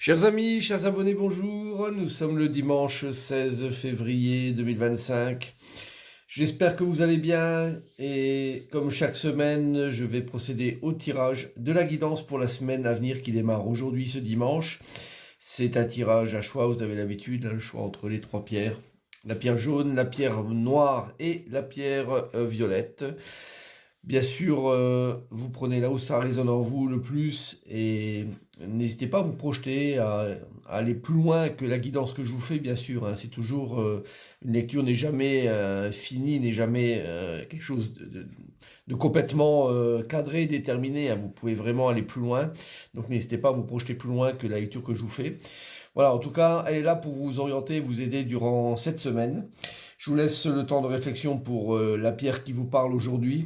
Chers amis, chers abonnés, bonjour. Nous sommes le dimanche 16 février 2025. J'espère que vous allez bien et comme chaque semaine, je vais procéder au tirage de la guidance pour la semaine à venir qui démarre aujourd'hui ce dimanche. C'est un tirage à choix, vous avez l'habitude, le choix entre les trois pierres. La pierre jaune, la pierre noire et la pierre violette. Bien sûr, vous prenez là où ça résonne en vous le plus et n'hésitez pas à vous projeter, à aller plus loin que la guidance que je vous fais, bien sûr. C'est toujours, une lecture n'est jamais finie, n'est jamais quelque chose de complètement cadré, déterminé. Vous pouvez vraiment aller plus loin. Donc n'hésitez pas à vous projeter plus loin que la lecture que je vous fais. Voilà, en tout cas, elle est là pour vous orienter, vous aider durant cette semaine. Je vous laisse le temps de réflexion pour la pierre qui vous parle aujourd'hui.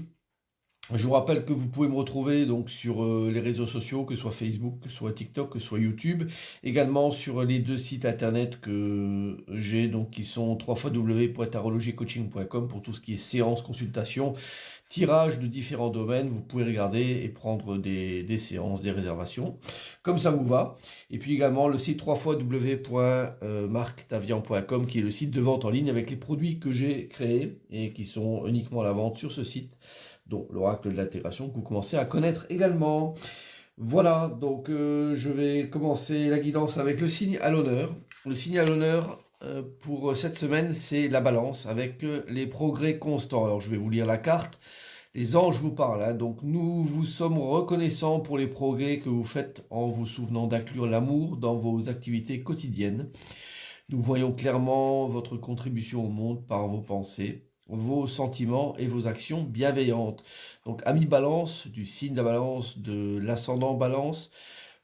Je vous rappelle que vous pouvez me retrouver donc sur les réseaux sociaux, que ce soit Facebook, que ce soit TikTok, que ce soit YouTube. Également sur les deux sites internet que j'ai, donc qui sont www.tarologiecoaching.com pour tout ce qui est séances, consultations, tirage de différents domaines. Vous pouvez regarder et prendre des séances, des réservations, comme ça vous va. Et puis également le site www.marctavian.com qui est le site de vente en ligne avec les produits que j'ai créés et qui sont uniquement à la vente sur ce site, dont l'oracle de l'intégration que vous commencez à connaître également. Voilà, donc je vais commencer la guidance avec le signe à l'honneur. Le signe à l'honneur pour cette semaine, c'est la balance avec les progrès constants. Alors je vais vous lire la carte. Les anges vous parlent, donc nous vous sommes reconnaissants pour les progrès que vous faites en vous souvenant d'inclure l'amour dans vos activités quotidiennes. Nous voyons clairement votre contribution au monde par vos pensées, vos sentiments et vos actions bienveillantes. Donc, ami Balance, du signe de la Balance, de l'ascendant Balance,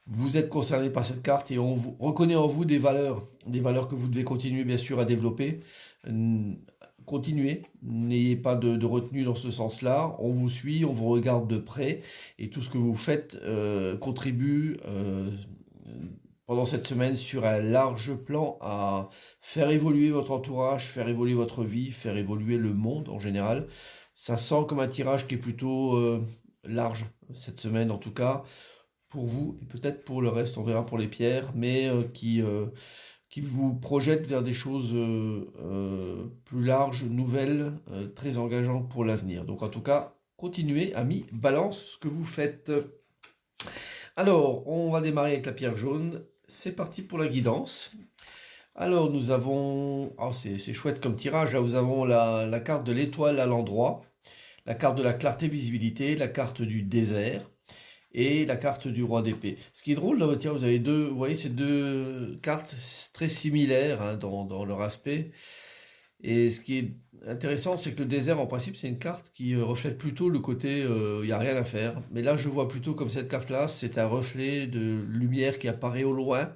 vous êtes concerné par cette carte et on vous reconnaît en vous des valeurs que vous devez continuer bien sûr à développer. Continuez, n'ayez pas de retenue dans ce sens-là. On vous suit, on vous regarde de près et tout ce que vous faites contribue pendant cette semaine sur un large plan à faire évoluer votre entourage, faire évoluer votre vie, faire évoluer le monde en général. Ça sent comme un tirage qui est plutôt large cette semaine en tout cas pour vous et peut-être pour le reste, on verra pour les pierres, mais qui vous projette vers des choses plus larges, nouvelles, très engageantes pour l'avenir. Donc en tout cas, continuez, amis, balance ce que vous faites. Alors, on va démarrer avec la pierre jaune. C'est parti pour la guidance. Alors, nous avons... Oh, c'est chouette comme tirage. Là, nous avons la carte de l'étoile à l'endroit, la carte de la clarté visibilité, la carte du désert et la carte du roi d'épée. Ce qui est drôle, là, tiens, vous avez deux... Vous voyez ces deux cartes très similaires dans leur aspect. Et ce qui est intéressant, c'est que le désert, en principe, c'est une carte qui reflète plutôt le côté il n'y a rien à faire. Mais là, je vois plutôt comme cette carte-là, c'est un reflet de lumière qui apparaît au loin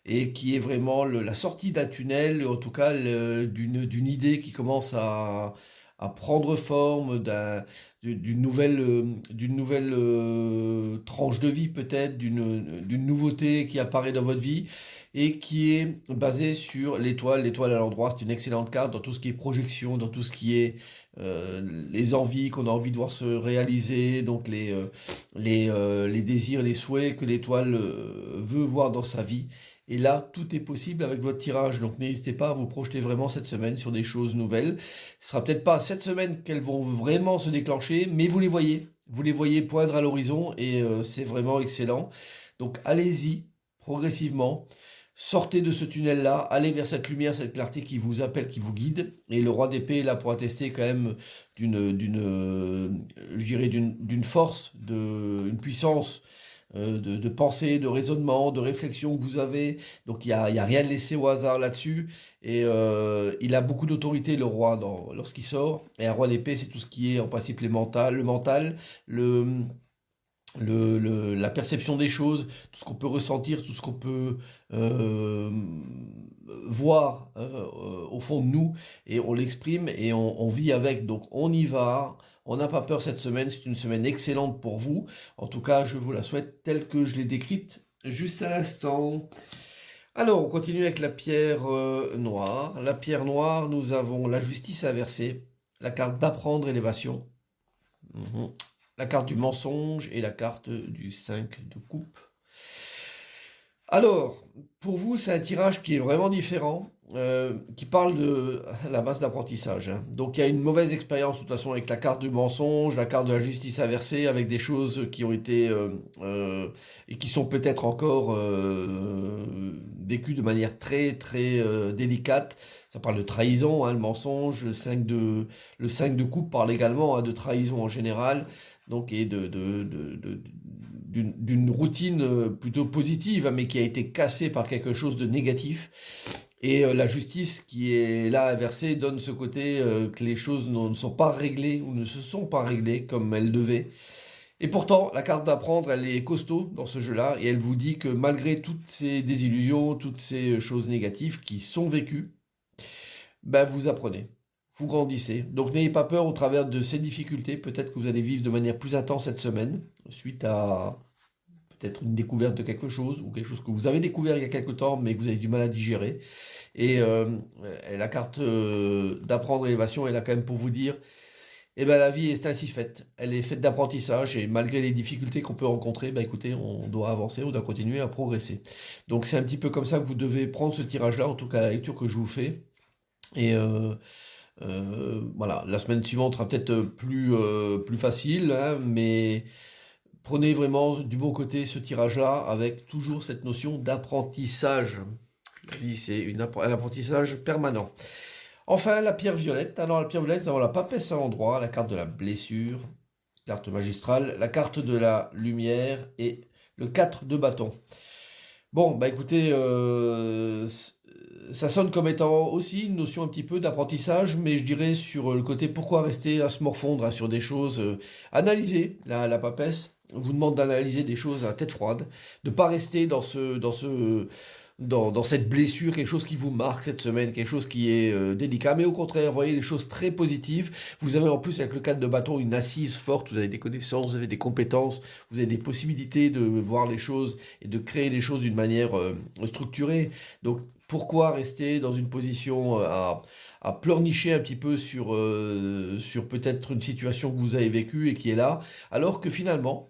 et qui est vraiment la sortie d'un tunnel, en tout cas d'une idée qui commence à prendre forme d'une nouvelle tranche de vie peut-être, d'une nouveauté qui apparaît dans votre vie et qui est basée sur l'étoile à l'endroit. C'est une excellente carte dans tout ce qui est projection, dans tout ce qui est les envies qu'on a envie de voir se réaliser, donc les désirs, les souhaits que l'étoile veut voir dans sa vie. Et là, tout est possible avec votre tirage. Donc n'hésitez pas à vous projeter vraiment cette semaine sur des choses nouvelles. Ce sera peut-être pas cette semaine qu'elles vont vraiment se déclencher, mais vous les voyez. Vous les voyez poindre à l'horizon et c'est vraiment excellent. Donc allez-y progressivement. Sortez de ce tunnel-là, allez vers cette lumière, cette clarté qui vous appelle, qui vous guide. Et le roi d'épée est là pour attester quand même d'une force, d'une puissance de pensée, de raisonnement, de réflexion que vous avez. Donc il y a rien de laissé au hasard là-dessus. Et il a beaucoup d'autorité, le roi, lorsqu'il sort. Et un roi d'épée, c'est tout ce qui est en principe le mental, la perception des choses, tout ce qu'on peut ressentir, tout ce qu'on peut voir au fond de nous, et on l'exprime et on vit avec. Donc on y va, on n'a pas peur cette semaine, c'est une semaine excellente pour vous. En tout cas, je vous la souhaite telle que je l'ai décrite juste à l'instant. Alors, on continue avec la pierre noire. La pierre noire, nous avons la justice inversée, la carte d'apprendre élévation. La carte du mensonge et la carte du 5 de coupe. Alors, pour vous, c'est un tirage qui est vraiment différent, qui parle de la base d'apprentissage, hein. Donc, il y a une mauvaise expérience de toute façon avec la carte du mensonge, la carte de la justice inversée, avec des choses qui ont été et qui sont peut-être encore vécues de manière très très délicate. Ça parle de trahison, hein, le mensonge, le 5 de coupe parle également, hein, de trahison en général, donc et d'une routine plutôt positive, hein, mais qui a été cassée par quelque chose de négatif. Et la justice qui est là inversée donne ce côté que les choses ne sont pas réglées ou ne se sont pas réglées comme elles devaient. Et pourtant, la carte d'apprendre, elle est costaud dans ce jeu-là, et elle vous dit que malgré toutes ces désillusions, toutes ces choses négatives qui sont vécues, ben vous apprenez, vous grandissez. Donc n'ayez pas peur au travers de ces difficultés. Peut-être que vous allez vivre de manière plus intense cette semaine, suite à peut-être une découverte de quelque chose, ou quelque chose que vous avez découvert il y a quelque temps, mais que vous avez du mal à digérer. Et la carte d'apprendre élévation, elle a quand même pour vous dire, eh ben, la vie est ainsi faite. Elle est faite d'apprentissage, et malgré les difficultés qu'on peut rencontrer, ben, écoutez, on doit avancer, on doit continuer à progresser. Donc c'est un petit peu comme ça que vous devez prendre ce tirage-là, en tout cas la lecture que je vous fais. Et voilà, la semaine suivante sera peut-être plus facile, hein, mais prenez vraiment du bon côté ce tirage-là, avec toujours cette notion d'apprentissage. La vie, c'est un apprentissage permanent. Enfin, la pierre violette. Alors, la pierre violette, nous avons la papesse à l'endroit, la carte de la blessure, carte magistrale, la carte de la lumière et le 4 de bâton. Bon, bah écoutez, ça sonne comme étant aussi une notion un petit peu d'apprentissage, mais je dirais sur le côté pourquoi rester à se morfondre, hein, sur des choses. Analyser, la papesse vous demande d'analyser des choses à tête froide, de ne pas rester dans cette blessure, quelque chose qui vous marque cette semaine, quelque chose qui est délicat, mais au contraire, voyez les choses très positives. Vous avez en plus avec le 4 de bâton une assise forte, vous avez des connaissances, vous avez des compétences, vous avez des possibilités de voir les choses et de créer les choses d'une manière structurée. Donc pourquoi rester dans une position à pleurnicher un petit peu sur peut-être une situation que vous avez vécue et qui est là, alors que finalement,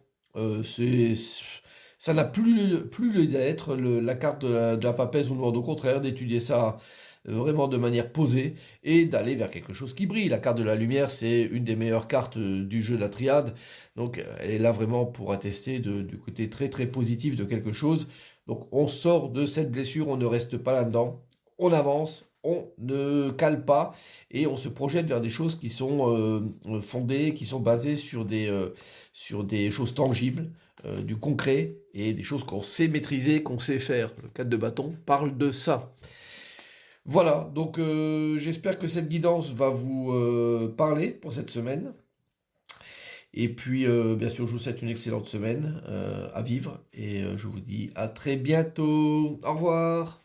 ça n'a plus lieu d'être. La carte de la papesse vous demande au contraire d'étudier ça vraiment de manière posée et d'aller vers quelque chose qui brille. La carte de la lumière, c'est une des meilleures cartes du jeu de la triade. Donc elle est là vraiment pour attester du côté très très positif de quelque chose. Donc on sort de cette blessure, on ne reste pas là-dedans, on avance, on ne cale pas et on se projette vers des choses qui sont fondées, qui sont basées sur des choses tangibles, du concret et des choses qu'on sait maîtriser, qu'on sait faire. Le 4 de bâton parle de ça. Voilà, donc j'espère que cette guidance va vous parler pour cette semaine. Et puis, bien sûr, je vous souhaite une excellente semaine à vivre et je vous dis à très bientôt. Au revoir.